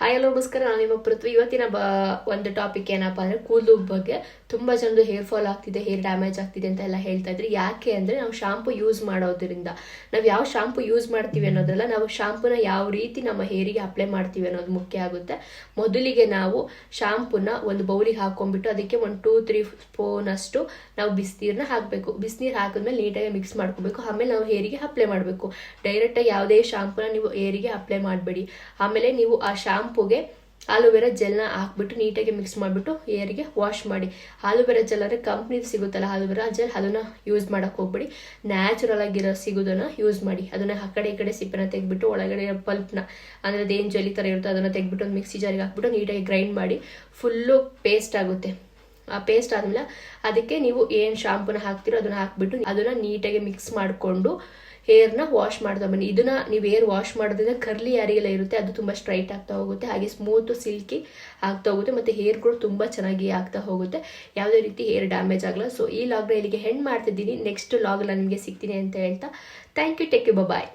Hi hello ನಮಸ್ಕಾರ, ನಾನು ನಿಮ್ಮ ಪೃಥ್ವಿ. ಇವತ್ತಿನ ಒಂದು ಟಾಪಿಕ್ ಏನಪ್ಪ ಅಂದರೆ ಕೂದಲು ಬಗ್ಗೆ. ತುಂಬ ಜನರು ಹೇರ್ ಫಾಲ್ ಆಗ್ತಿದೆ, ಹೇರ್ ಡ್ಯಾಮೇಜ್ ಆಗ್ತಿದೆ ಅಂತ ಎಲ್ಲ ಹೇಳ್ತಾ ಇದ್ರಿ. ಯಾಕೆ ಅಂದರೆ ನಾವು ಶಾಂಪು ಯೂಸ್ ಮಾಡೋದ್ರಿಂದ, ನಾವು ಯಾವ ಶಾಂಪು ಯೂಸ್ ಮಾಡ್ತೀವಿ ಅನ್ನೋದ್ರಲ್ಲ, ನಾವು ಶಾಂಪೂನ ಯಾವ ರೀತಿ ನಮ್ಮ ಹೇರಿಗೆ ಅಪ್ಲೈ ಮಾಡ್ತೀವಿ ಅನ್ನೋದು ಮುಖ್ಯ ಆಗುತ್ತೆ. ಮೊದಲಿಗೆ ನಾವು ಶಾಂಪೂನ ಒಂದು ಬೌಲಿಗೆ ಹಾಕೊಂಡ್ಬಿಟ್ಟು ಅದಕ್ಕೆ 1-2-3 ಸ್ಪೂನ್ ಅಷ್ಟು ನಾವು ಬಿಸಿನೀರನ್ನ ಹಾಕಬೇಕು. ಬಿಸಿನೀರು ಹಾಕಿದ್ಮೇಲೆ ನೀಟಾಗಿ ಮಿಕ್ಸ್ ಮಾಡ್ಕೋಬೇಕು. ಆಮೇಲೆ ನಾವು ಹೇರಿಗೆ ಅಪ್ಲೈ ಮಾಡಬೇಕು. ಡೈರೆಕ್ಟಾಗಿ ಯಾವುದೇ ಶಾಂಪೂನ ನೀವು ಹೇರಿಗೆ ಅಪ್ಲೈ ಮಾಡಬೇಡಿ. ಆಮೇಲೆ ನೀವು ಆ ಶಾಂಪೂಗೆ ಆಲೋವೆರಾ ಜೆಲ್ನ ಹಾಕ್ಬಿಟ್ಟು ನೀಟಾಗಿ ಮಿಕ್ಸ್ ಮಾಡಿಬಿಟ್ಟು ಹೇರಿಗೆ ವಾಶ್ ಮಾಡಿ. ಆಲೋವೆರಾ ಜೆಲ್ ಅಂದರೆ ಕಂಪ್ನಿದು ಸಿಗುತ್ತಲ್ಲ ಆಲೋವೆರಾ ಜೆಲ್, ಅದನ್ನ ಯೂಸ್ ಮಾಡಕ್ಕೆ ಹೋಗ್ಬೇಡಿ. ನ್ಯಾಚುರಲ್ ಆಗಿರೋ ಸಿಗೋದನ್ನ ಯೂಸ್ ಮಾಡಿ. ಅದನ್ನ ಆ ಕಡೆ ಈ ಕಡೆ ಸಿಪ್ಪೆನ ತೆಗೆದ್ಬಿಟ್ಟು ಒಳಗಡೆ ಪಲ್ಪ್ನ ಅಂದರೆ ಅದೇನು ಜೆಲ್ಲಿ ಥರ ಇರುತ್ತೋ ಅದನ್ನು ತೆಗೆದ್ಬಿಟ್ಟು ಒಂದು ಮಿಕ್ಸಿ ಜಾರಿಗೆ ಹಾಕ್ಬಿಟ್ಟು ನೀಟಾಗಿ ಗ್ರೈಂಡ್ ಮಾಡಿ. ಫುಲ್ಲು ಪೇಸ್ಟ್ ಆಗುತ್ತೆ. ಆ ಪೇಸ್ಟ್ ಆದಮೇಲೆ ಅದಕ್ಕೆ ನೀವು ಏನು ಶಾಂಪೂನ ಹಾಕ್ತಿರೋ ಅದನ್ನ ಹಾಕ್ಬಿಟ್ಟು ಅದನ್ನ ನೀಟಾಗಿ ಮಿಕ್ಸ್ ಮಾಡಿಕೊಂಡು ಹೇರ್ನ ವಾಶ್ ಮಾಡ್ತಾ ಬನ್ನಿ. ಇದನ್ನ ನೀವು ಹೇರ್ ವಾಶ್ ಮಾಡೋದ್ರಿಂದ ಕರ್ಲಿ ಯಾರಿಗೆಲ್ಲ ಇರುತ್ತೆ ಅದು ತುಂಬ ಸ್ಟ್ರೈಟ್ ಆಗ್ತಾ ಹೋಗುತ್ತೆ, ಹಾಗೆ ಸ್ಮೂತು ಸಿಲ್ಕಿ ಆಗ್ತಾ ಹೋಗುತ್ತೆ, ಮತ್ತು ಹೇರ್ಗಳು ತುಂಬ ಚೆನ್ನಾಗಿ ಆಗ್ತಾ ಹೋಗುತ್ತೆ. ಯಾವುದೇ ರೀತಿ ಹೇರ್ ಡ್ಯಾಮೇಜ್ ಆಗಲ್ಲ. ಸೊ ಈ ಲಾಗ್ನ ಇಲ್ಲಿಗೆ ಹೆಂಡ್ ಮಾಡ್ತಿದ್ದೀನಿ. ನೆಕ್ಸ್ಟ್ ಲಾಗ್ ನಾನು ನಿಮಗೆ ಸಿಗ್ತೀನಿ ಅಂತ ಹೇಳ್ತಾ thank you, take you, bye.